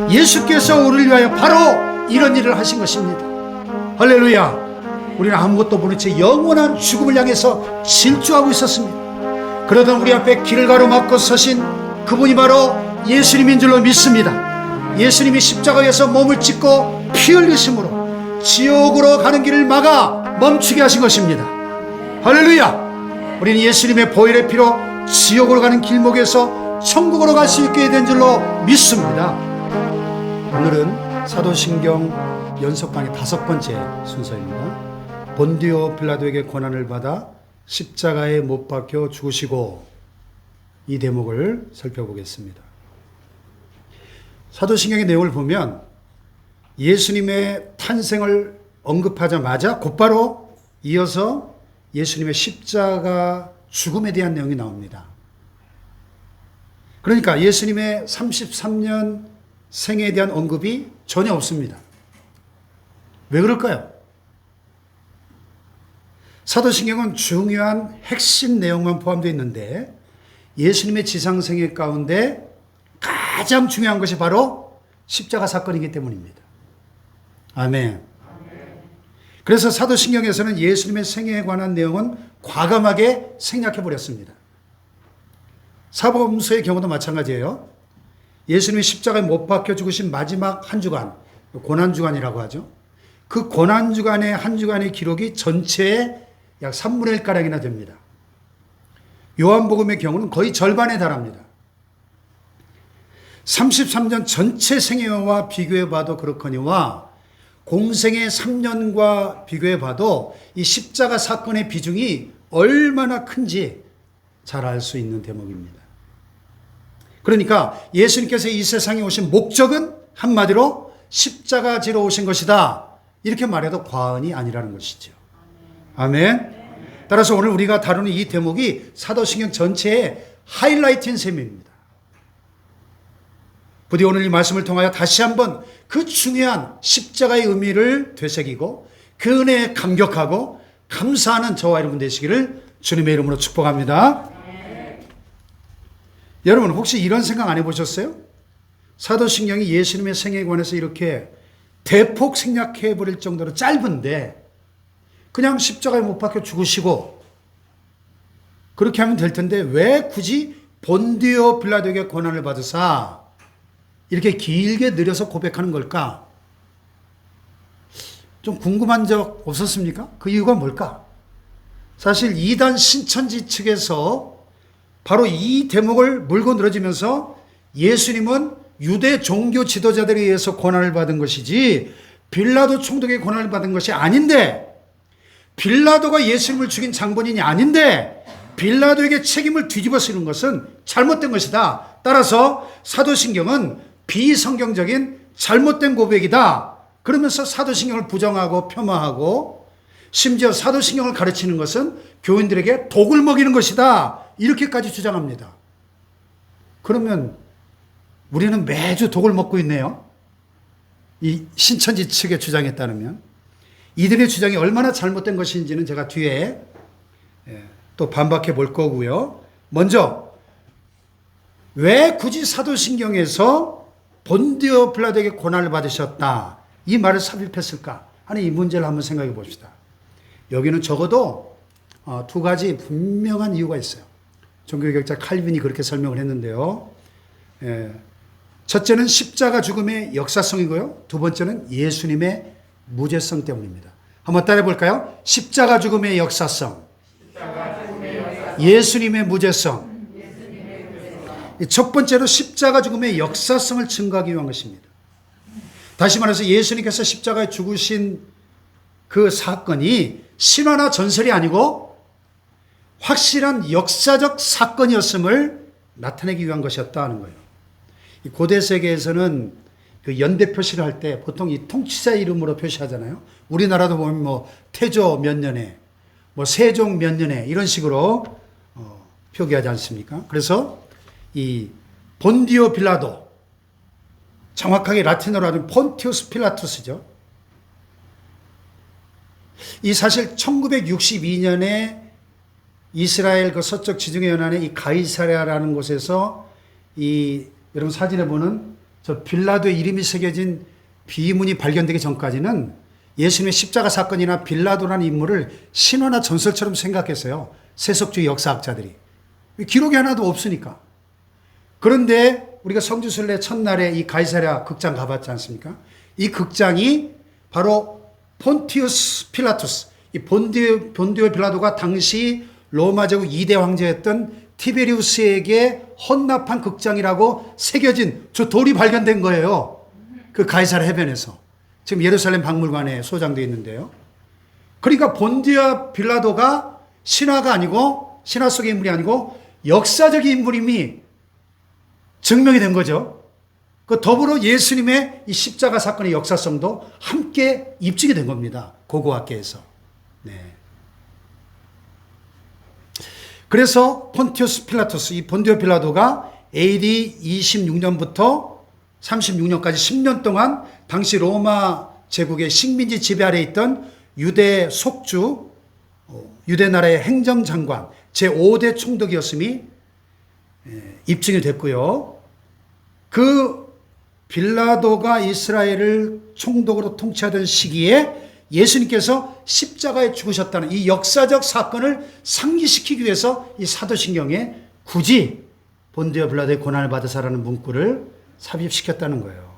예수께서 우리를 위하여 바로 이런 일을 하신 것입니다. 할렐루야. 우리는 아무것도 모른 채 영원한 죽음을 향해서 질주하고 있었습니다. 그러던 우리 앞에 길을 가로막고 서신 그분이 바로 예수님인 줄로 믿습니다. 예수님이 십자가에서 몸을 찢고 피 흘리심으로 지옥으로 가는 길을 막아 멈추게 하신 것입니다. 할렐루야. 우리는 예수님의 보혈의 피로 지옥으로 가는 길목에서 천국으로 갈 수 있게 된 줄로 믿습니다. 오늘은 사도신경 연속강의 5번째 순서입니다. 본디오 빌라도에게 고난을 받아 십자가에 못 박혀 죽으시고, 이 대목을 살펴보겠습니다. 사도신경의 내용을 보면 예수님의 탄생을 언급하자마자 곧바로 이어서 예수님의 십자가 죽음에 대한 내용이 나옵니다. 그러니까 예수님의 33년 생애에 대한 언급이 전혀 없습니다. 왜 그럴까요? 사도신경은 중요한 핵심 내용만 포함되어 있는데 예수님의 지상생애 가운데 가장 중요한 것이 바로 십자가 사건이기 때문입니다. 아멘. 그래서 사도신경에서는 예수님의 생애에 관한 내용은 과감하게 생략해버렸습니다. 사복음서의 경우도 마찬가지예요. 예수님이 십자가에 못 박혀 죽으신 마지막 한 주간, 고난주간이라고 하죠. 그 고난주간의 한 주간의 기록이 전체의 약 3분의 1가량이나 됩니다. 요한복음의 경우는 거의 절반에 달합니다. 33년 전체 생애와 비교해 봐도 그렇거니와 공생의 3년과 비교해 봐도 이 십자가 사건의 비중이 얼마나 큰지 잘 알 수 있는 대목입니다. 그러니까 예수님께서 이 세상에 오신 목적은 한마디로 십자가 지러 오신 것이다, 이렇게 말해도 과언이 아니라는 것이죠. 아멘. 따라서 오늘 우리가 다루는 이 대목이 사도신경 전체의 하이라이트인 셈입니다. 부디 오늘 이 말씀을 통하여 다시 한번 그 중요한 십자가의 의미를 되새기고 그 은혜에 감격하고 감사하는 저와 여러분 되시기를 주님의 이름으로 축복합니다. 여러분 혹시 이런 생각 안 해보셨어요? 사도신경이 예수님의 생애에 관해서 이렇게 대폭 생략해버릴 정도로 짧은데 그냥 십자가에 못 박혀 죽으시고 그렇게 하면 될 텐데 왜 굳이 본디오 빌라도에게 고난을 받으사 이렇게 길게 늘려서 고백하는 걸까? 좀 궁금한 적 없었습니까? 그 이유가 뭘까? 사실 이단 신천지 측에서 바로 이 대목을 물고 늘어지면서 예수님은 유대 종교 지도자들에 의해서 고난을 받은 것이지 빌라도 총독의 고난을 받은 것이 아닌데, 빌라도가 예수님을 죽인 장본인이 아닌데 빌라도에게 책임을 뒤집어 쓰는 것은 잘못된 것이다. 따라서 사도신경은 비성경적인 잘못된 고백이다. 그러면서 사도신경을 부정하고 폄하하고 심지어 사도신경을 가르치는 것은 교인들에게 독을 먹이는 것이다, 이렇게까지 주장합니다. 그러면 우리는 매주 독을 먹고 있네요. 이 신천지 측의 주장에 따르면 이들의 주장이 얼마나 잘못된 것인지는 제가 뒤에 또 반박해 볼 거고요. 먼저 왜 굳이 사도신경에서 본디오 빌라도에게 고난을 받으셨다, 이 말을 삽입했을까 하는 이 문제를 한번 생각해 봅시다. 여기는 적어도 두 가지 분명한 이유가 있어요. 종교개혁자 칼빈이 그렇게 설명을 했는데요. 첫째는 십자가 죽음의 역사성이고요. 두 번째는 예수님의 무죄성 때문입니다. 한번 따라해 볼까요? 십자가 죽음의 역사성, 예수님의 무죄성. 첫 번째로 십자가 죽음의 역사성을 증거하기 위한 것입니다. 다시 말해서 예수님께서 십자가에 죽으신 그 사건이 신화나 전설이 아니고 확실한 역사적 사건이었음을 나타내기 위한 것이었다 는 거예요. 고대 세계에서는 그 연대 표시를 할 때 보통 이 통치자 이름으로 표시하잖아요. 우리나라도 보면 뭐 태조 몇 년에, 뭐 세종 몇 년에 이런 식으로 표기하지 않습니까? 그래서 이 본디오 빌라도, 정확하게 라틴어로 하면 폰티우스 필라투스죠. 이 사실 1962년에 이스라엘 그 서쪽 지중해 연안의 이 가이사랴라는 곳에서 이 여러분 사진에 보는 저 빌라도의 이름이 새겨진 비문이 발견되기 전까지는 예수님의 십자가 사건이나 빌라도라는 인물을 신화나 전설처럼 생각했어요. 세속주의 역사학자들이. 기록이 하나도 없으니까. 그런데 우리가 성지순례 첫날에 이 가이사랴 극장 가봤지 않습니까? 이 극장이 바로 폰티우스 필라투스, 이 본디오 빌라도가 당시 로마 제국 2대 황제였던 티베리우스에게 헌납한 극장이라고 새겨진 저 돌이 발견된 거예요. 그 가이사랴 해변에서. 지금 예루살렘 박물관에 소장되어 있는데요. 그러니까 본디오 빌라도가 신화가 아니고, 신화 속의 인물이 아니고 역사적인 인물임이 증명이 된 거죠. 그 더불어 예수님의 이 십자가 사건의 역사성도 함께 입증이 된 겁니다. 고고학계에서. 네. 그래서 폰티우스 필라투스, 이 본디오 빌라도가 AD 26년부터 36년까지 10년 동안 당시 로마 제국의 식민지 지배 아래 있던 유대 속주, 유대 나라의 행정장관, 제5대 총독이었음이 입증이 됐고요. 그 빌라도가 이스라엘을 총독으로 통치하던 시기에 예수님께서 십자가에 죽으셨다는 이 역사적 사건을 상기시키기 위해서 이 사도신경에 굳이 본디오 빌라도의 고난을 받으사라는 문구를 삽입시켰다는 거예요.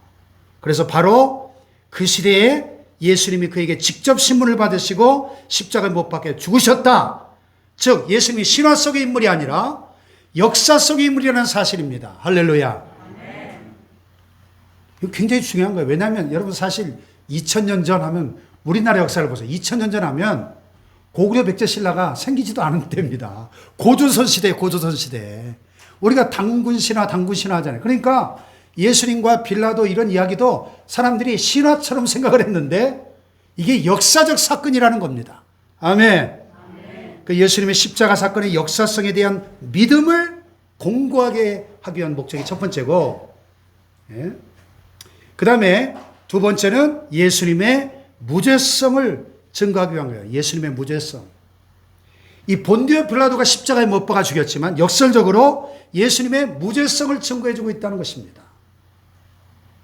그래서 바로 그 시대에 예수님이 그에게 직접 신문을 받으시고 십자가에 못 박혀 죽으셨다. 즉 예수님이 신화 속의 인물이 아니라 역사 속의 인물이라는 사실입니다. 할렐루야. 이거 굉장히 중요한 거예요. 왜냐하면 여러분 사실 2000년 전 하면 우리나라 역사를 보세요. 2000년 전 하면 고구려 백제신라가 생기지도 않은 때입니다. 고조선 시대, 고조선 시대. 우리가 당군신화 하잖아요. 그러니까 예수님과 빌라도 이런 이야기도 사람들이 신화처럼 생각을 했는데 이게 역사적 사건이라는 겁니다. 아멘. 그 예수님의 십자가 사건의 역사성에 대한 믿음을 공고하게 하기 위한 목적이 첫 번째고, 예. 그 다음에 두 번째는 예수님의 무죄성을 증거하기 위한 거예요. 예수님의 무죄성. 이 본디오 빌라도가 십자가에 못 박아 죽였지만 역설적으로 예수님의 무죄성을 증거해주고 있다는 것입니다.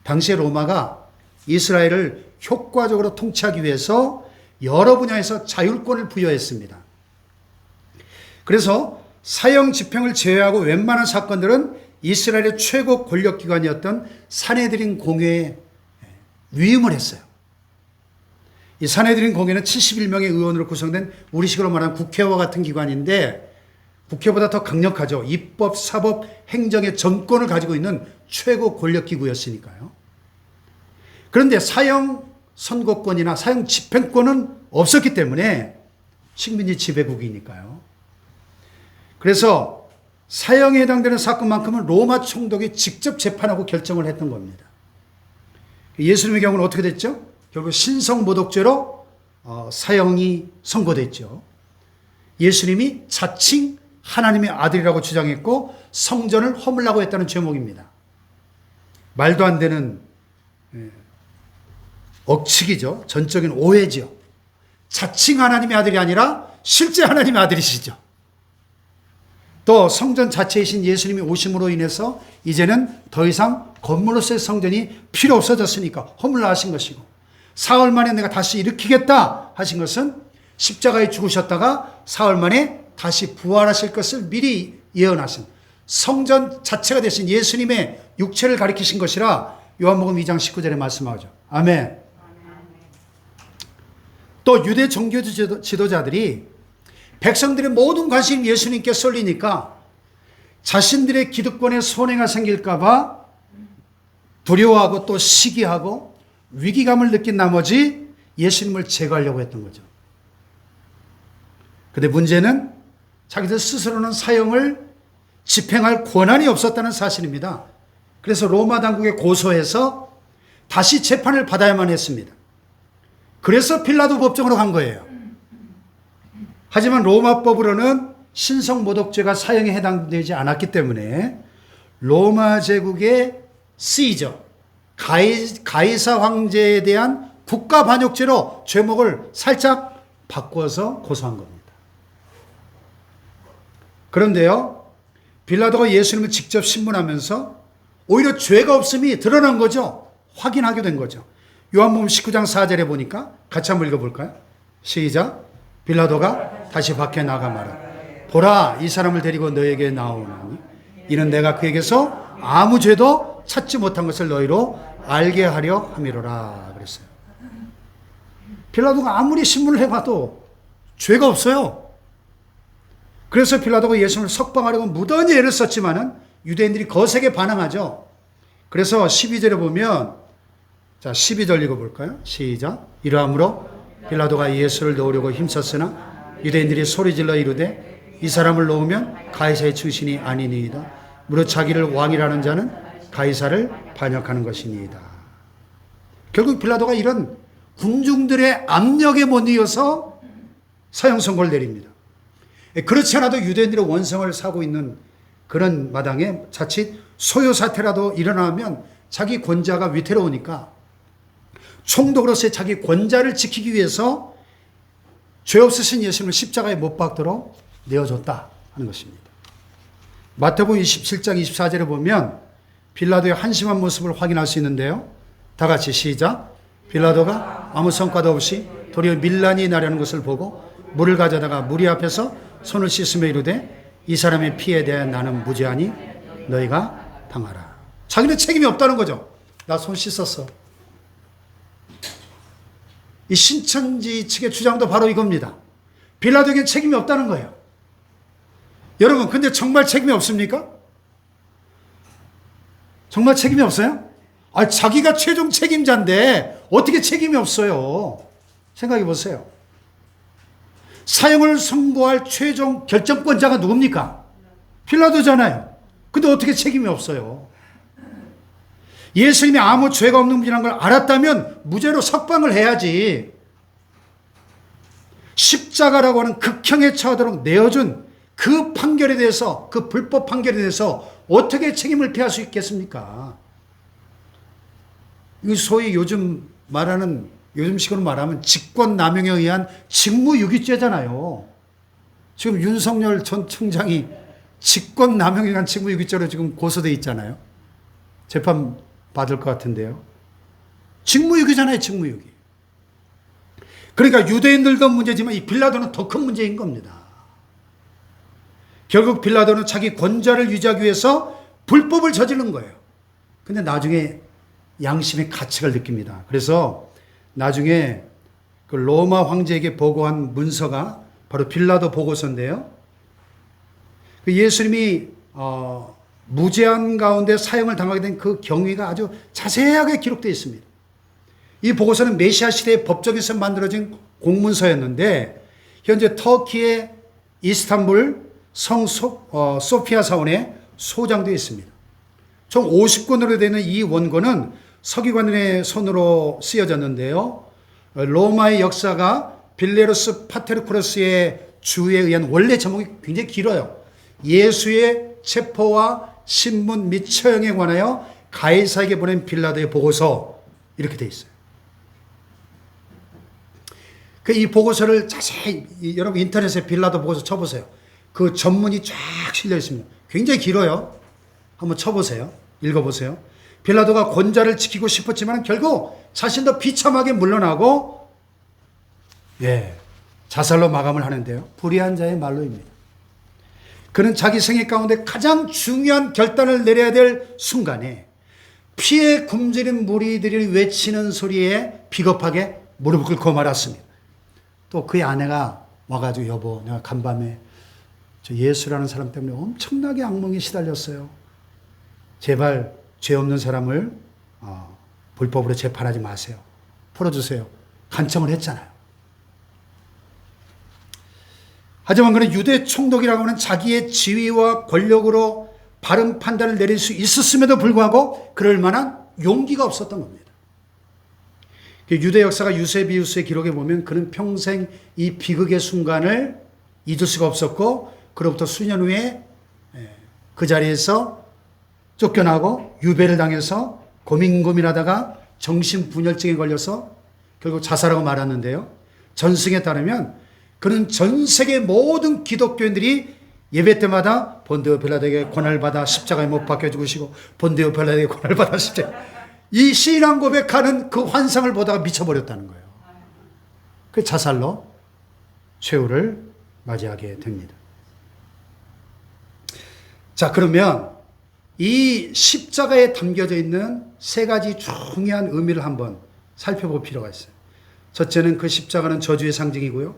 당시에 로마가 이스라엘을 효과적으로 통치하기 위해서 여러 분야에서 자율권을 부여했습니다. 그래서 사형 집행을 제외하고 웬만한 사건들은 이스라엘의 최고 권력기관이었던 산헤드린 공회에 위임을 했어요. 이 산헤드린 공회는 71명의 의원으로 구성된 우리식으로 말하는 국회와 같은 기관인데 국회보다 더 강력하죠. 입법, 사법, 행정의 전권을 가지고 있는 최고 권력기구였으니까요. 그런데 사형 선고권이나 사형 집행권은 없었기 때문에 식민지 지배국이니까요. 그래서 사형에 해당되는 사건만큼은 로마 총독이 직접 재판하고 결정을 했던 겁니다. 예수님의 경우는 어떻게 됐죠? 결국 신성모독죄로 사형이 선고됐죠. 예수님이 자칭 하나님의 아들이라고 주장했고 성전을 허물라고 했다는 제목입니다. 말도 안 되는 억측이죠. 전적인 오해죠. 자칭 하나님의 아들이 아니라 실제 하나님의 아들이시죠. 또 성전 자체이신 예수님이 오심으로 인해서 이제는 더 이상 건물로서의 성전이 필요 없어졌으니까 허물라 하신 것이고, 사흘 만에 내가 다시 일으키겠다 하신 것은 십자가에 죽으셨다가 사흘 만에 다시 부활하실 것을 미리 예언하신 성전 자체가 되신 예수님의 육체를 가리키신 것이라 요한복음 2장 19절에 말씀하죠. 아멘. 또 유대 종교 지도자들이 백성들의 모든 관심이 예수님께 쏠리니까 자신들의 기득권에 손해가 생길까봐 두려워하고 또 시기하고 위기감을 느낀 나머지 예수님을 제거하려고 했던 거죠. 그런데 문제는 자기들 스스로는 사형을 집행할 권한이 없었다는 사실입니다. 그래서 로마 당국에 고소해서 다시 재판을 받아야만 했습니다. 그래서 필라도 법정으로 간 거예요. 하지만 로마법으로는 신성모독죄가 사형에 해당되지 않았기 때문에 로마 제국의 시저, 가이사 황제에 대한 국가반역죄로 죄목을 살짝 바꿔서 고소한 겁니다. 그런데요, 빌라도가 예수님을 직접 신문하면서 오히려 죄가 없음이 드러난 거죠. 확인하게 된 거죠. 요한복음 19장 4절에 보니까 같이 한번 읽어볼까요? 시작. 빌라도가 다시 밖에 나가 말하 보라, 이 사람을 데리고 너에게 나오나니 이는 내가 그에게서 아무 죄도 찾지 못한 것을 너희로 알게 하려 함이로라 그랬어요. 빌라도가 아무리 신문을 해봐도 죄가 없어요. 그래서 빌라도가 예수님을 석방하려고 무던히 애를 썼지만은 유대인들이 거세게 반항하죠. 그래서 12절에 보면, 자, 12절 읽어볼까요? 시작. 이러함으로 빌라도가 예수를 넣으려고 힘썼으나 유대인들이 소리질러 이르되 이 사람을 놓으면 가이사의 출신이 아니니이다. 무릇 자기를 왕이라는 자는 가이사를 반역하는 것이니이다. 결국 빌라도가 이런 군중들의 압력에 못 이어서 사형 선고를 내립니다. 그렇지 않아도 유대인들의 원성을 사고 있는 그런 마당에 자칫 소요 사태라도 일어나면 자기 권자가 위태로우니까 총독으로서의 자기 권자를 지키기 위해서 죄 없으신 예수님을 십자가에 못 박도록 내어줬다 하는 것입니다. 마태복음 27장 24절에 보면 빌라도의 한심한 모습을 확인할 수 있는데요. 다 같이 시작. 빌라도가 아무 성과도 없이 도리어 밀란이 나려는 것을 보고 물을 가져다가 무리 앞에서 손을 씻으며 이르되 이 사람의 피에 대해 나는 무죄하니 너희가 당하라. 자기는 책임이 없다는 거죠. 나 손 씻었어. 이 신천지 측의 주장도 바로 이겁니다. 빌라도에게 책임이 없다는 거예요. 여러분, 근데 정말 책임이 없습니까? 정말 책임이 없어요? 아, 자기가 최종 책임자인데 어떻게 책임이 없어요? 생각해 보세요. 사형을 선고할 최종 결정권자가 누굽니까? 빌라도잖아요. 근데 어떻게 책임이 없어요? 예수님이 아무 죄가 없는 분이라는 걸 알았다면 무죄로 석방을 해야지. 십자가라고 하는 극형에 처하도록 내어준 그 판결에 대해서, 그 불법 판결에 대해서 어떻게 책임을 피할 수 있겠습니까? 이 소위 요즘 식으로 말하면 직권남용에 의한 직무유기죄잖아요. 지금 윤석열 전 총장이 직권남용에 의한 직무유기죄로 지금 고소돼 있잖아요. 재판 받을 것 같은데요. 직무유기잖아요, 직무유기. 그러니까 유대인들도 문제지만 이 빌라도는 더 큰 문제인 겁니다. 결국 빌라도는 자기 권좌를 유지하기 위해서 불법을 저지른 거예요. 근데 나중에 양심의 가책을 느낍니다. 그래서 나중에 그 로마 황제에게 보고한 문서가 바로 빌라도 보고서인데요. 예수님이 무죄한 가운데 사형을 당하게 된 그 경위가 아주 자세하게 기록되어 있습니다. 이 보고서는 메시아 시대의 법정에서 만들어진 공문서였는데 현재 터키의 이스탄불 성 소피아 사원에 소장되어 있습니다. 총 50권으로 되는 이 원고는 서기관의 손으로 쓰여졌는데요. 로마의 역사가 빌레루스 파테르쿠로스의 주에 의한 원래 제목이 굉장히 길어요. 예수의 체포와 신문 및 처형에 관하여 가이사에게 보낸 빌라도의 보고서, 이렇게 되어 있어요. 이 보고서를 자세히 여러분 인터넷에 빌라도 보고서 쳐보세요. 그 전문이 쫙 실려 있습니다. 굉장히 길어요. 한번 쳐보세요. 읽어보세요. 빌라도가 권좌를 지키고 싶었지만 결국 자신도 비참하게 물러나고 자살로 마감을 하는데요. 불의한 자의 말로입니다. 그는 자기 생애 가운데 가장 중요한 결단을 내려야 될 순간에 피에 굶주린 무리들이 외치는 소리에 비겁하게 무릎을 꿇고 말았습니다. 또 그의 아내가 와가지고 여보, 내가 간밤에 저 예수라는 사람 때문에 엄청나게 악몽에 시달렸어요. 제발 죄 없는 사람을 불법으로 재판하지 마세요. 풀어주세요. 간청을 했잖아요. 하지만 그는 유대 총독이라고 하는 자기의 지위와 권력으로 바른 판단을 내릴 수 있었음에도 불구하고 그럴 만한 용기가 없었던 겁니다. 유대 역사가 유세비우스의 기록에 보면 그는 평생 이 비극의 순간을 잊을 수가 없었고 그로부터 수년 후에 그 자리에서 쫓겨나고 유배를 당해서 고민하다가 정신분열증에 걸려서 결국 자살하고 말았는데요. 전승에 따르면 그는 전 세계 모든 기독교인들이 예배 때마다 본디오 빌라도에게 고난받아 십자가에 못 박혀 죽으시고 본디오 빌라도에게 고난받아 십자가, 이 신앙 고백하는 그 환상을 보다가 미쳐버렸다는 거예요. 그 자살로 최후를 맞이하게 됩니다. 자, 그러면 이 십자가에 담겨져 있는 세 가지 중요한 의미를 한번 살펴볼 필요가 있어요. 첫째는 그 십자가는 저주의 상징이고요.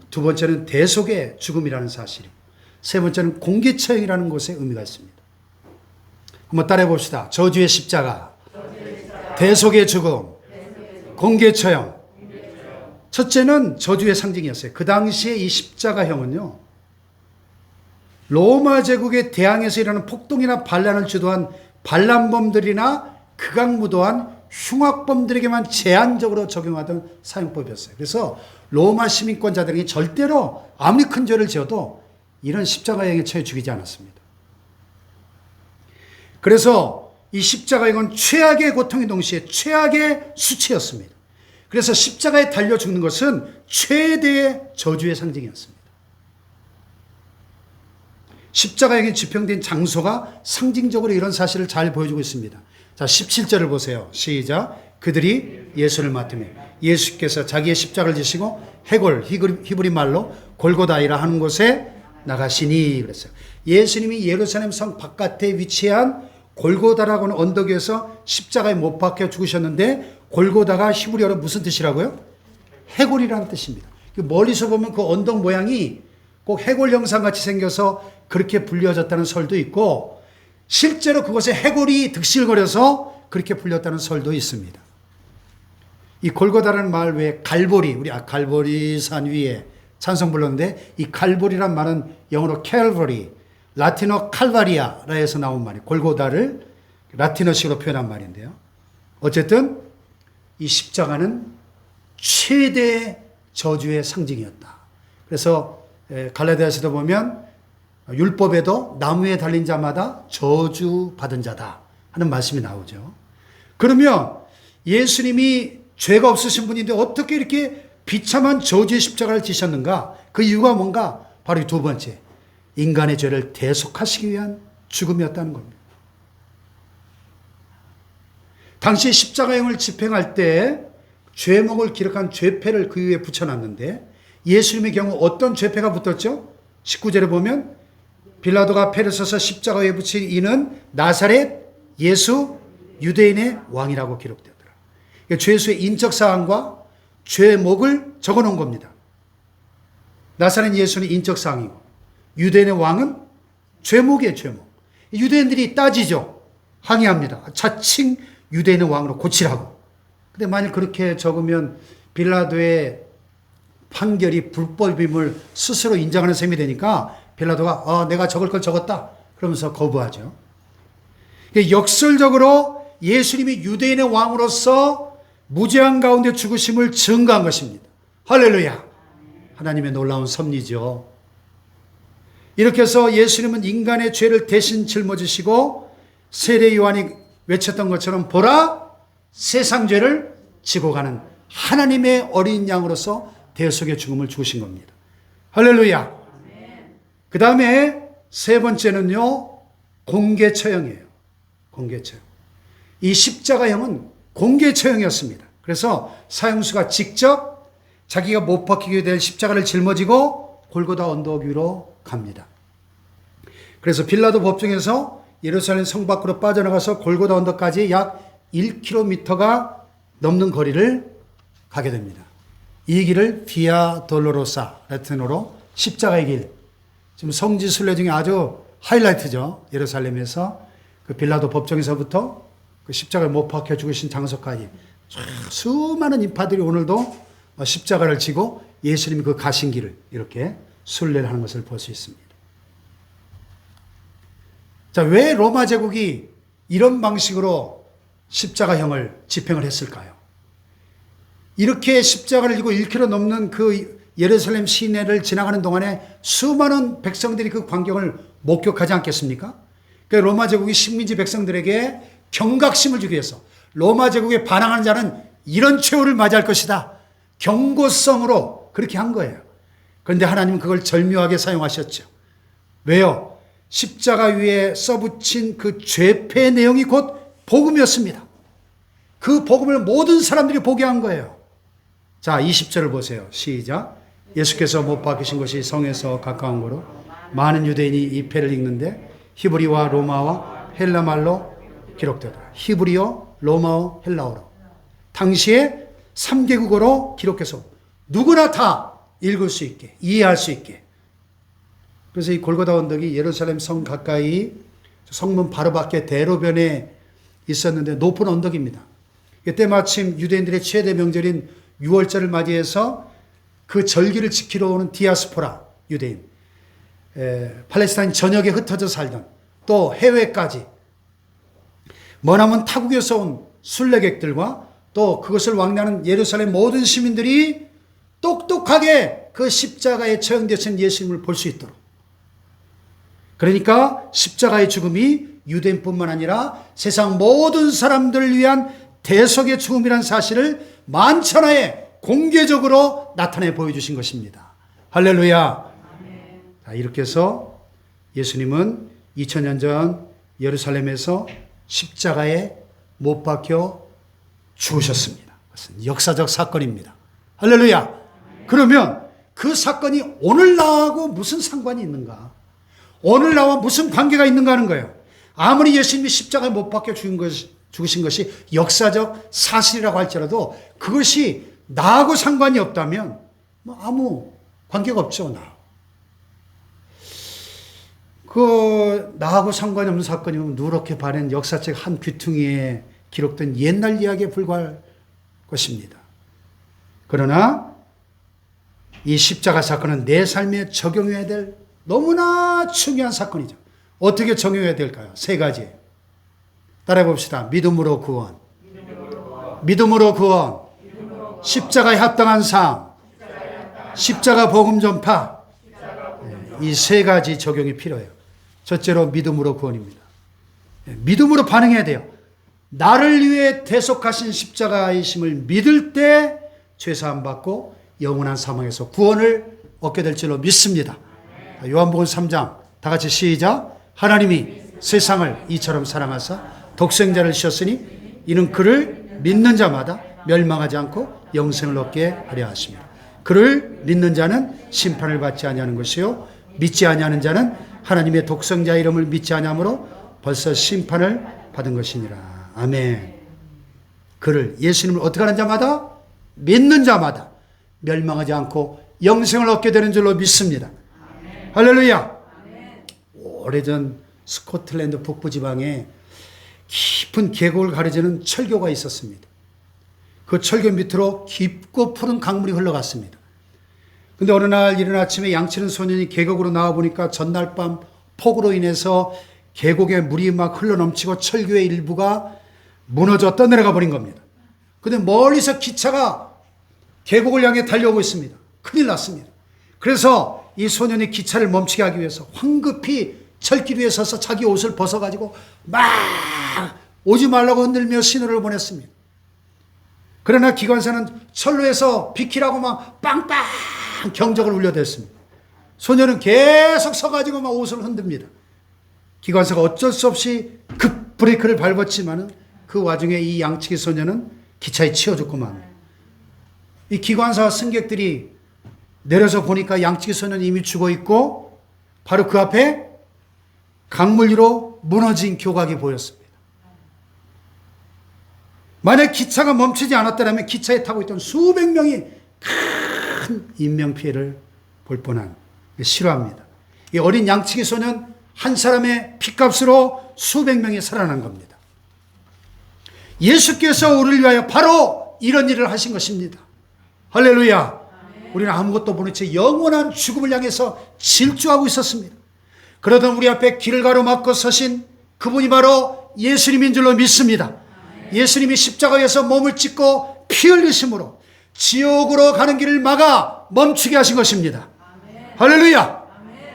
두 번째는 대속의 죽음이라는 사실이고, 세 번째는 공개처형이라는 것에 의미가 있습니다. 한번 따라해 봅시다. 저주의 십자가, 대속의 죽음, 공개처형. 첫째는 저주의 상징이었어요. 그 당시에 이 십자가형은요, 로마 제국의 대항에서 일어나는 폭동이나 반란을 주도한 반란범들이나 극악무도한 흉악범들에게만 제한적으로 적용하던 사용법이었어요. 그래서 로마 시민권자들에게 절대로 아무리 큰 죄를 지어도 이런 십자가형에 처해 죽이지 않았습니다. 그래서 이 십자가형은 최악의 고통의 동시에 최악의 수치였습니다. 그래서 십자가에 달려 죽는 것은 최대의 저주의 상징이었습니다. 십자가형에 집행된 장소가 상징적으로 이런 사실을 잘 보여주고 있습니다. 자, 17절을 보세요. 시작. 그들이 예수를 맡으며 예수께서 자기의 십자가를 지시고 해골, 히브리 말로 골고다이라 하는 곳에 나가시니 그랬어요. 예수님이 예루살렘 성 바깥에 위치한 골고다라고 하는 언덕 위에서 십자가에 못 박혀 죽으셨는데, 골고다가 히브리어로 무슨 뜻이라고요? 해골이라는 뜻입니다. 멀리서 보면 그 언덕 모양이 꼭 해골 형상같이 생겨서 그렇게 불려졌다는 설도 있고, 실제로 그곳에 해골이 득실거려서 그렇게 불렸다는 설도 있습니다. 이 골고다라는 말 외에 갈보리, 우리 갈보리산 위에 찬송 불렀는데, 이 갈보리란 말은 영어로 캘버리, 라틴어 칼바리아라에서 나온 말이에요. 골고다를 라틴어식으로 표현한 말인데요. 어쨌든 이 십자가는 최대의 저주의 상징이었다. 그래서 갈라디아서도 보면 율법에도 나무에 달린 자마다 저주받은 자다 하는 말씀이 나오죠. 그러면 예수님이 죄가 없으신 분인데 어떻게 이렇게 비참한 저주의 십자가를 지셨는가? 그 이유가 뭔가? 바로 이 두 번째, 인간의 죄를 대속하시기 위한 죽음이었다는 겁니다. 당시 십자가형을 집행할 때 죄목을 기록한 죄패를 그 위에 붙여놨는데, 예수님의 경우 어떤 죄패가 붙었죠? 19절에 보면 빌라도가 패를 써서 십자가에 붙인 이는 나사렛 예수 유대인의 왕이라고 기록되더라. 죄수의 인적사항과 죄목을 적어놓은 겁니다. 나사렛 예수는 인적사항이고 유대인의 왕은 죄목이에요. 죄목. 유대인들이 따지죠. 항의합니다. 자칭 유대인의 왕으로 고치라고. 근데 만일 그렇게 적으면 빌라도의 판결이 불법임을 스스로 인정하는 셈이 되니까 빌라도가 내가 적을 걸 적었다 그러면서 거부하죠. 역설적으로 예수님이 유대인의 왕으로서 무죄한 가운데 죽으심을 증거한 것입니다. 할렐루야. 하나님의 놀라운 섭리죠. 이렇게 해서 예수님은 인간의 죄를 대신 짊어지시고 세례 요한이 외쳤던 것처럼 보라 세상 죄를 지고 가는 하나님의 어린 양으로서 대속의 죽음을 죽으신 겁니다. 할렐루야. 그 다음에 세 번째는요, 공개처형이에요. 공개처형. 이 십자가형은 공개처형이었습니다. 그래서 사형수가 직접 자기가 못 박히게 될 십자가를 짊어지고 골고다 언덕 위로 갑니다. 그래서 빌라도 법정에서 예루살렘 성 밖으로 빠져나가서 골고다 언덕까지 약 1km가 넘는 거리를 가게 됩니다. 이 길을 비아 돌로로사, 라틴어로 십자가의 길. 지금 성지 순례 중에 아주 하이라이트죠. 예루살렘에서 그 빌라도 법정에서부터 그 십자가를 못 박혀 죽으신 장소까지 수많은 인파들이 오늘도 십자가를 지고 예수님이 그 가신 길을 이렇게 순례를 하는 것을 볼 수 있습니다. 자, 왜 로마 제국이 이런 방식으로 십자가형을 집행을 했을까요? 이렇게 십자가를 지고 1km 넘는 그 예루살렘 시내를 지나가는 동안에 수많은 백성들이 그 광경을 목격하지 않겠습니까? 그러니까 로마 제국이 식민지 백성들에게 경각심을 주기 위해서 로마 제국에 반항하는 자는 이런 최후를 맞이할 것이다. 경고성으로 그렇게 한 거예요. 그런데 하나님은 그걸 절묘하게 사용하셨죠. 왜요? 십자가 위에 써붙인 그 죄패의 내용이 곧 복음이었습니다. 그 복음을 모든 사람들이 보게 한 거예요. 자, 20절을 보세요. 시작. 예수께서 못 박히신 것이 성에서 가까운 거로 많은 유대인이 이 패를 읽는데 히브리와 로마와 헬라말로 기록되더라. 히브리어, 로마어, 헬라어로. 당시에 3개국어로 기록해서 누구나 다 읽을 수 있게, 이해할 수 있게. 그래서 이 골고다 언덕이 예루살렘 성 가까이 성문 바로 밖에 대로변에 있었는데 높은 언덕입니다. 이때 마침 유대인들의 최대 명절인 6월절을 맞이해서 그 절기를 지키러 오는 디아스포라 유대인, 팔레스타인 전역에 흩어져 살던 또 해외까지 머나먼 타국에서 온 순례객들과 또 그것을 왕래하는 예루살렘 모든 시민들이 똑똑하게 그 십자가에 처형되신 예수님을 볼 수 있도록. 그러니까 십자가의 죽음이 유대인뿐만 아니라 세상 모든 사람들을 위한 대속의 죽음이라는 사실을 만천하에 공개적으로 나타내 보여주신 것입니다. 할렐루야. 자, 이렇게 해서 예수님은 2000년 전 예루살렘에서 십자가에 못 박혀 죽으셨습니다. 그것은 역사적 사건입니다. 할렐루야. 그러면 그 사건이 오늘 나하고 무슨 상관이 있는가? 오늘 나와 무슨 관계가 있는가 하는 거예요. 아무리 예수님이 십자가에 못 박혀 죽으신 것이 역사적 사실이라고 할지라도 그것이 나하고 상관이 없다면 뭐 아무 관계가 없죠. 나하고 상관이 없는 사건이면 누렇게 바른 역사책 한 귀퉁이에 기록된 옛날 이야기에 불과할 것입니다. 그러나 이 십자가 사건은 내 삶에 적용해야 될 너무나 중요한 사건이죠. 어떻게 적용해야 될까요? 세 가지예요. 따라해 봅시다. 믿음으로 구원, 믿음으로 구원, 십자가에 합당한 삶, 십자가 복음 전파. 이 세 가지 적용이 필요해요. 첫째로 믿음으로 구원입니다. 믿음으로 반응해야 돼요. 나를 위해 대속하신 십자가이심을 믿을 때 죄사함 받고 영원한 사망에서 구원을 얻게 될 줄로 믿습니다. 요한복음 3장 다 같이 시작. 하나님이 세상을 이처럼 사랑하사 독생자를 주셨으니 이는 그를 믿는 자마다 멸망하지 않고 영생을 얻게 하려 하십니다. 그를 믿는 자는 심판을 받지 아니하는 것이요 믿지 아니하는 자는 하나님의 독생자 이름을 믿지 아니하므로 벌써 심판을 받은 것이니라. 아멘. 그를 예수님을 어떻게 하는 자마다 믿는 자마다 멸망하지 않고 영생을 얻게 되는 줄로 믿습니다. 아멘. 할렐루야. 아멘. 오래전 스코틀랜드 북부 지방에 깊은 계곡을 가려지는 철교가 있었습니다. 그 철교 밑으로 깊고 푸른 강물이 흘러갔습니다. 근데 어느 날 이른 아침에 양치는 소년이 계곡으로 나와 보니까 전날 밤 폭우로 인해서 계곡에 물이 막 흘러넘치고 철교의 일부가 무너져 떠내려가 버린 겁니다. 근데 멀리서 기차가 계곡을 향해 달려오고 있습니다. 큰일 났습니다. 그래서 이 소년이 기차를 멈추게 하기 위해서 황급히 철길 위에 서서 자기 옷을 벗어가지고 막 오지 말라고 흔들며 신호를 보냈습니다. 그러나 기관사는 철로에서 비키라고 막 빵빵 경적을 울려댔습니다. 소년은 계속 서가지고 막 옷을 흔듭니다. 기관사가 어쩔 수 없이 급 브레이크를 밟았지만은 그 와중에 이 양치기 소년은 기차에 치여졌구만. 이 기관사와 승객들이 내려서 보니까 양치기 소년이 이미 죽어 있고 바로 그 앞에 강물 위로 무너진 교각이 보였습니다. 만약 기차가 멈추지 않았다면 기차에 타고 있던 수백 명이 큰 인명피해를 볼 뻔한, 싫어합니다. 이 어린 양치기 소년 한 사람의 피값으로 수백 명이 살아난 겁니다. 예수께서 우리를 위하여 바로 이런 일을 하신 것입니다. 할렐루야. 우리는 아무것도 모른 채 영원한 죽음을 향해서 질주하고 있었습니다. 그러던 우리 앞에 길을 가로막고 서신 그분이 바로 예수님인 줄로 믿습니다. 예수님이 십자가에서 몸을 찢고 피 흘리심으로 지옥으로 가는 길을 막아 멈추게 하신 것입니다. 할렐루야.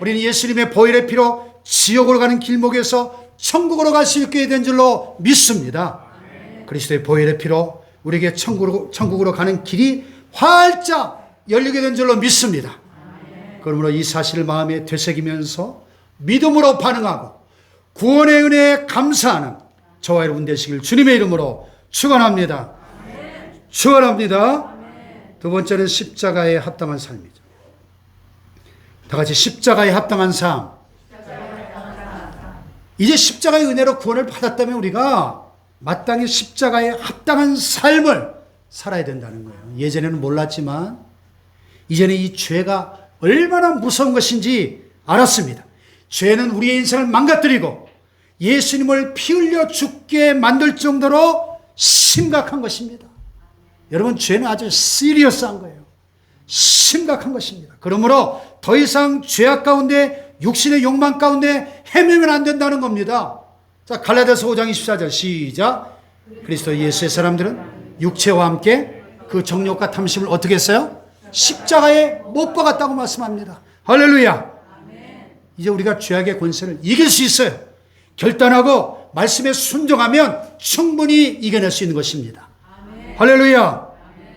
우리는 예수님의 보혈의 피로 지옥으로 가는 길목에서 천국으로 갈 수 있게 된 줄로 믿습니다. 그리스도의 보혈의 피로 우리에게 천국으로 가는 길이 활짝 열리게 된 줄로 믿습니다. 그러므로 이 사실을 마음에 되새기면서 믿음으로 반응하고 구원의 은혜에 감사하는 저와 여러분 되시길 주님의 이름으로 축원합니다. 축원합니다. 두 번째는 십자가에 합당한 삶이죠. 다 같이 십자가에 합당한 삶. 이제 십자가의 은혜로 구원을 받았다면 우리가 마땅히 십자가에 합당한 삶을 살아야 된다는 거예요. 예전에는 몰랐지만 이제는 이 죄가 얼마나 무서운 것인지 알았습니다. 죄는 우리의 인생을 망가뜨리고 예수님을 피 흘려 죽게 만들 정도로 심각한 것입니다. 여러분, 죄는 아주 시리어스한 거예요. 심각한 것입니다. 그러므로 더 이상 죄악 가운데 육신의 욕망 가운데 헤매면 안 된다는 겁니다. 자, 갈라디아서 5장 24절 시작. 그리스도 예수의 사람들은 육체와 함께 그 정욕과 탐심을 어떻게 했어요? 십자가에 못 박았다고 말씀합니다. 할렐루야. 이제 우리가 죄악의 권세를 이길 수 있어요. 결단하고 말씀에 순종하면 충분히 이겨낼 수 있는 것입니다. 할렐루야.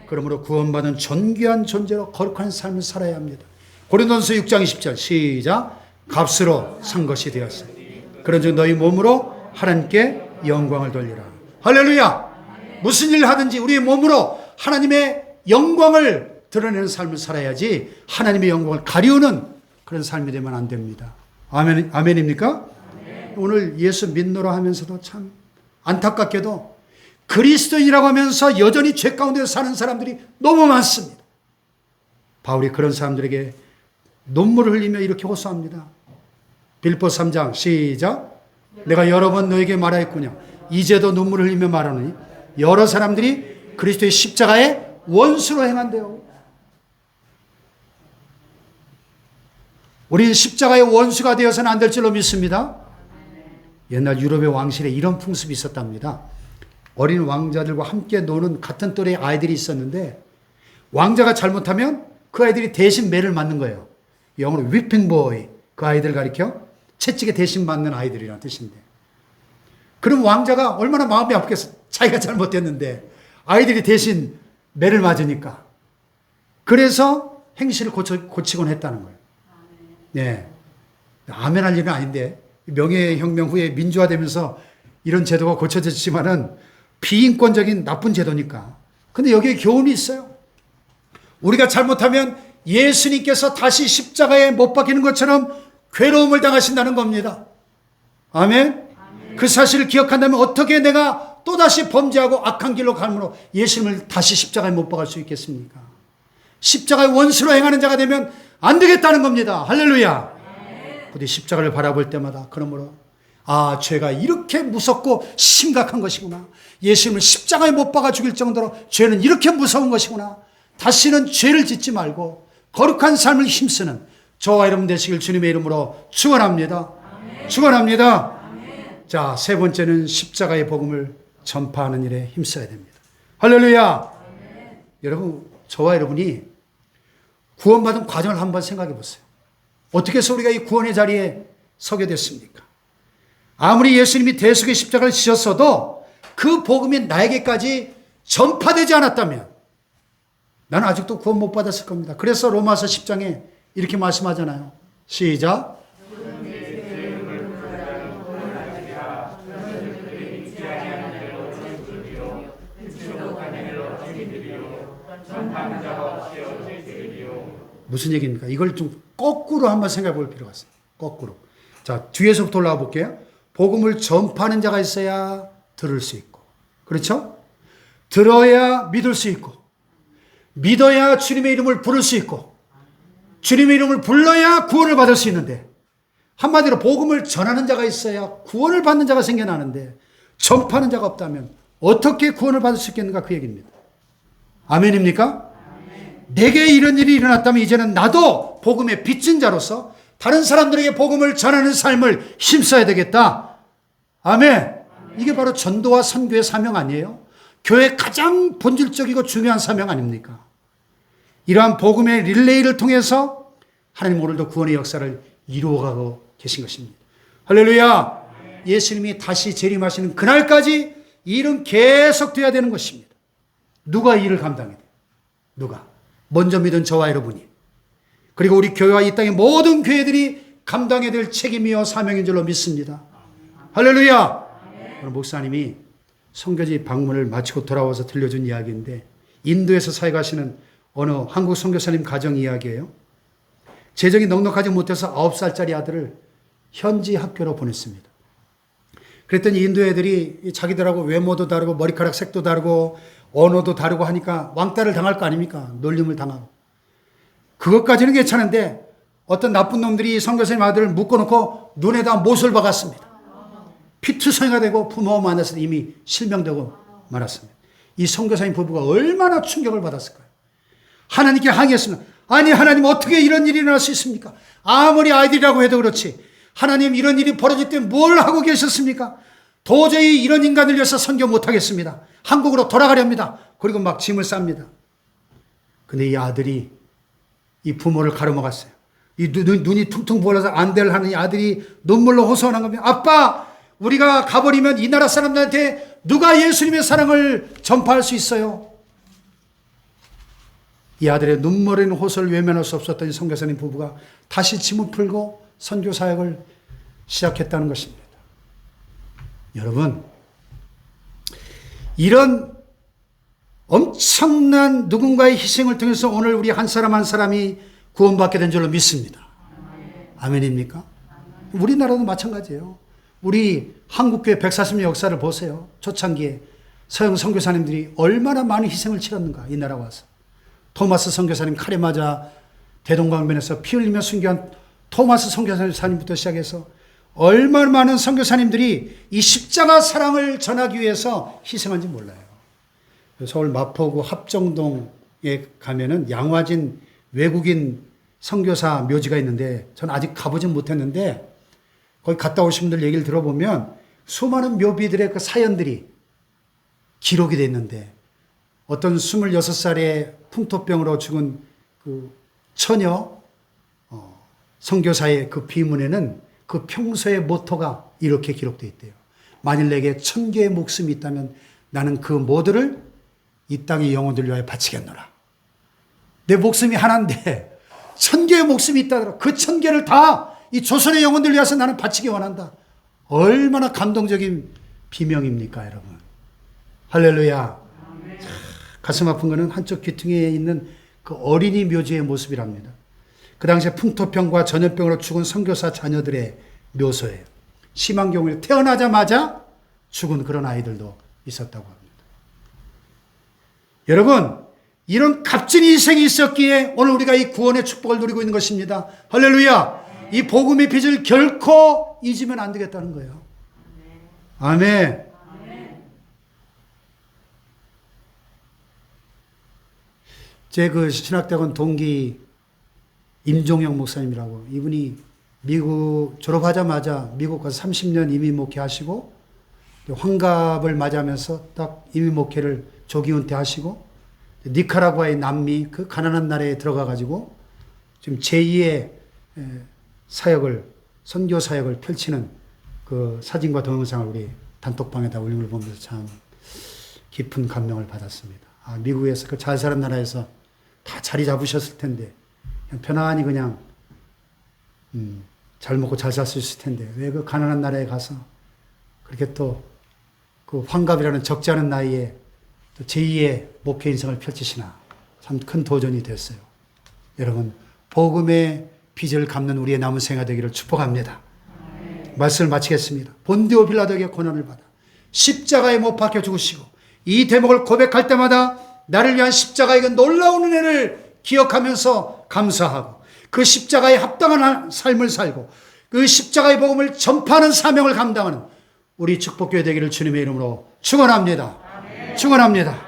그러므로 구원받은 존귀한 존재로 거룩한 삶을 살아야 합니다. 고린도전서 6장 20절 시작. 값으로 산 것이 되었으니 그런즉 너희 몸으로 하나님께 영광을 돌리라. 할렐루야. 무슨 일을 하든지 우리의 몸으로 하나님의 영광을 드러내는 삶을 살아야지 하나님의 영광을 가리우는 그런 삶이 되면 안 됩니다. 아멘, 아멘입니까? 아멘. 오늘 예수 믿노라 하면서도 참 안타깝게도 그리스도인이라고 하면서 여전히 죄 가운데 사는 사람들이 너무 많습니다. 바울이 그런 사람들에게 눈물을 흘리며 이렇게 호소합니다. 빌립보 3장 시작. 내가 여러 번 너에게 말하였구나. 이제도 눈물을 흘리며 말하노니 여러 사람들이 그리스도의 십자가에 원수로 행한대요. 우리는 십자가의 원수가 되어서는 안 될 줄로 믿습니다. 옛날 유럽의 왕실에 이런 풍습이 있었답니다. 어린 왕자들과 함께 노는 같은 또래의 아이들이 있었는데 왕자가 잘못하면 그 아이들이 대신 매를 맞는 거예요. 영어로 whipping boy. 그 아이들 가리켜 채찍에 대신 맞는 아이들이라는 뜻인데. 그럼 왕자가 얼마나 마음이 아프겠어. 자기가 잘못됐는데 아이들이 대신 매를 맞으니까. 그래서 행실을 고치곤 했다는 거예요. 네. 아멘 할 일은 아닌데 명예혁명 후에 민주화되면서 이런 제도가 고쳐졌지만은 비인권적인 나쁜 제도니까. 근데 여기에 교훈이 있어요. 우리가 잘못하면 예수님께서 다시 십자가에 못 박히는 것처럼 괴로움을 당하신다는 겁니다. 아멘. 그 사실을 기억한다면 어떻게 내가 또다시 범죄하고 악한 길로 가므로 예수님을 다시 십자가에 못 박을 수 있겠습니까? 십자가의 원수로 행하는 자가 되면 안 되겠다는 겁니다. 할렐루야. 부디 십자가를 바라볼 때마다 그러므로 아, 죄가 이렇게 무섭고 심각한 것이구나. 예수님을 십자가에 못 박아 죽일 정도로 죄는 이렇게 무서운 것이구나. 다시는 죄를 짓지 말고 거룩한 삶을 힘쓰는 저와 여러분 되시길 주님의 이름으로 축원합니다. 축원합니다. 자, 세 번째는 십자가의 복음을 전파하는 일에 힘써야 됩니다. 할렐루야. 여러분, 저와 여러분이 구원받은 과정을 한번 생각해 보세요. 어떻게 해서 우리가 이 구원의 자리에 서게 됐습니까? 아무리 예수님이 대속의 십자가를 지셨어도 그 복음이 나에게까지 전파되지 않았다면 나는 아직도 구원 못 받았을 겁니다. 그래서 로마서 10장에 이렇게 말씀하잖아요. 시작. 무슨 얘기입니까? 이걸 좀 거꾸로 한번 생각해 볼 필요가 있어요. 거꾸로. 자, 뒤에서부터 올라가 볼게요. 복음을 전파하는 자가 있어야 들을 수 있고. 그렇죠? 들어야 믿을 수 있고. 믿어야 주님의 이름을 부를 수 있고. 주님의 이름을 불러야 구원을 받을 수 있는데, 한마디로 복음을 전하는 자가 있어야 구원을 받는 자가 생겨나는데 전파하는 자가 없다면 어떻게 구원을 받을 수 있겠는가, 그 얘기입니다. 아멘입니까? 내게 이런 일이 일어났다면 이제는 나도 복음의 빚진 자로서 다른 사람들에게 복음을 전하는 삶을 힘써야 되겠다. 아멘. 이게 바로 전도와 선교의 사명 아니에요? 교회의 가장 본질적이고 중요한 사명 아닙니까? 이러한 복음의 릴레이를 통해서 하나님 오늘도 구원의 역사를 이루어가고 계신 것입니다. 할렐루야. 예수님이 다시 재림하시는 그날까지 이 일은 계속돼야 되는 것입니다. 누가 이 일을 감당해야 돼요? 누가? 먼저 믿은 저와 여러분이. 그리고 우리 교회와 이 땅의 모든 교회들이 감당해야 될 책임이요 사명인 줄로 믿습니다. 할렐루야! 오늘 목사님이 선교지 방문을 마치고 돌아와서 들려준 이야기인데, 인도에서 사역하시는 어느 한국 선교사님 가정 이야기예요. 재정이 넉넉하지 못해서 9살짜리 아들을 현지 학교로 보냈습니다. 그랬더니 인도 애들이 자기들하고 외모도 다르고 머리카락 색도 다르고 언어도 다르고 하니까 왕따를 당할 거 아닙니까? 놀림을 당하고. 그것까지는 괜찮은데 어떤 나쁜 놈들이 선교사님 아들을 묶어놓고 눈에다 못을 박았습니다. 피투성이가 되고 부모와 만나서 이미 실명되고 말았습니다. 이 선교사님 부부가 얼마나 충격을 받았을까요? 하나님께 항의했습니다. 아니 하나님, 어떻게 이런 일이 일어날 수 있습니까? 아무리 아이들이라고 해도 그렇지, 하나님 이런 일이 벌어질 때 뭘 하고 계셨습니까? 도저히 이런 인간을 위해서 선교 못하겠습니다. 한국으로 돌아가렵니다. 그리고 막 짐을 쌉니다. 근데 이 아들이 이 부모를 가로막았어요. 이 눈이 퉁퉁 부어서 안대를 하는 이 아들이 눈물로 호소하는 겁니다. 아빠, 우리가 가버리면 이 나라 사람들한테 누가 예수님의 사랑을 전파할 수 있어요? 이 아들의 눈물인 호소를 외면할 수 없었던 이 선교사님 부부가 다시 짐을 풀고 선교 사역을 시작했다는 것입니다. 여러분, 이런 엄청난 누군가의 희생을 통해서 오늘 우리 한 사람 한 사람이 구원받게 된 줄로 믿습니다. 아멘입니까? 우리나라도 마찬가지예요. 우리 한국교회 140년 역사를 보세요. 초창기에 서양 선교사님들이 얼마나 많은 희생을 치렀는가, 이 나라 와서. 토마스 선교사님 칼에 맞아 대동강변에서 피 흘리며 순교한 토마스 선교사님부터 시작해서 얼마나 많은 선교사님들이 이 십자가 사랑을 전하기 위해서 희생한지 몰라요. 서울 마포구 합정동에 가면은 양화진 외국인 선교사 묘지가 있는데, 저는 아직 가보진 못했는데 거기 갔다 오신 분들 얘기를 들어보면 수많은 묘비들의 그 사연들이 기록이 돼 있는데, 어떤 26살의 풍토병으로 죽은 그 처녀 선교사의 그 비문에는 그 평소의 모토가 이렇게 기록되어 있대요. 만일 내게 1000개의 목숨이 있다면 나는 그 모두를 이 땅의 영혼들 위하여 바치겠노라. 내 목숨이 하나인데 1000개의 목숨이 있다더라. 그 1000개를 다 이 조선의 영혼들 위해서 나는 바치기 원한다. 얼마나 감동적인 비명입니까, 여러분. 할렐루야. 가슴 아픈 거는 한쪽 귀퉁이에 있는 그 어린이 묘지의 모습이랍니다. 그 당시에 풍토병과 전염병으로 죽은 선교사 자녀들의 묘소예요. 심한 경우에 태어나자마자 죽은 그런 아이들도 있었다고 합니다. 여러분, 이런 값진 희생이 있었기에 오늘 우리가 이 구원의 축복을 누리고 있는 것입니다. 할렐루야. 이 복음의 빚을 결코 잊으면 안 되겠다는 거예요. 아멘. 제 그 신학대학원 동기 임종영 목사님이라고, 이분이 미국 졸업하자마자 미국 가서 30년 이민 목회하시고 환갑을 맞이하면서 딱 이민 목회를 조기 은퇴하시고 니카라구아의 남미 그 가난한 나라에 들어가 가지고 지금 제2의 사역을, 선교 사역을 펼치는 그 사진과 동영상을 우리 단톡방에다 올린 걸 보면서 참 깊은 감명을 받았습니다. 아, 미국에서 그 잘 사는 나라에서 다 자리 잡으셨을 텐데 그냥 편안히 그냥 잘 먹고 잘 살 수 있을 텐데 왜 그 가난한 나라에 가서 그렇게 또 그 환갑이라는 적지 않은 나이에 또 제2의 목회 인생을 펼치시나, 참 큰 도전이 됐어요. 여러분, 복음의 빚을 갚는 우리의 남은 생활 되기를 축복합니다. 말씀을 마치겠습니다. 본디오 빌라도에게 고난을 받아 십자가에 못 박혀 죽으시고 이 대목을 고백할 때마다 나를 위한 십자가의 그 놀라운 은혜를 기억하면서 감사하고 그 십자가에 합당한 삶을 살고 그 십자가의 복음을 전파하는 사명을 감당하는 우리 축복교회 되기를 주님의 이름으로 축원합니다. 축원합니다.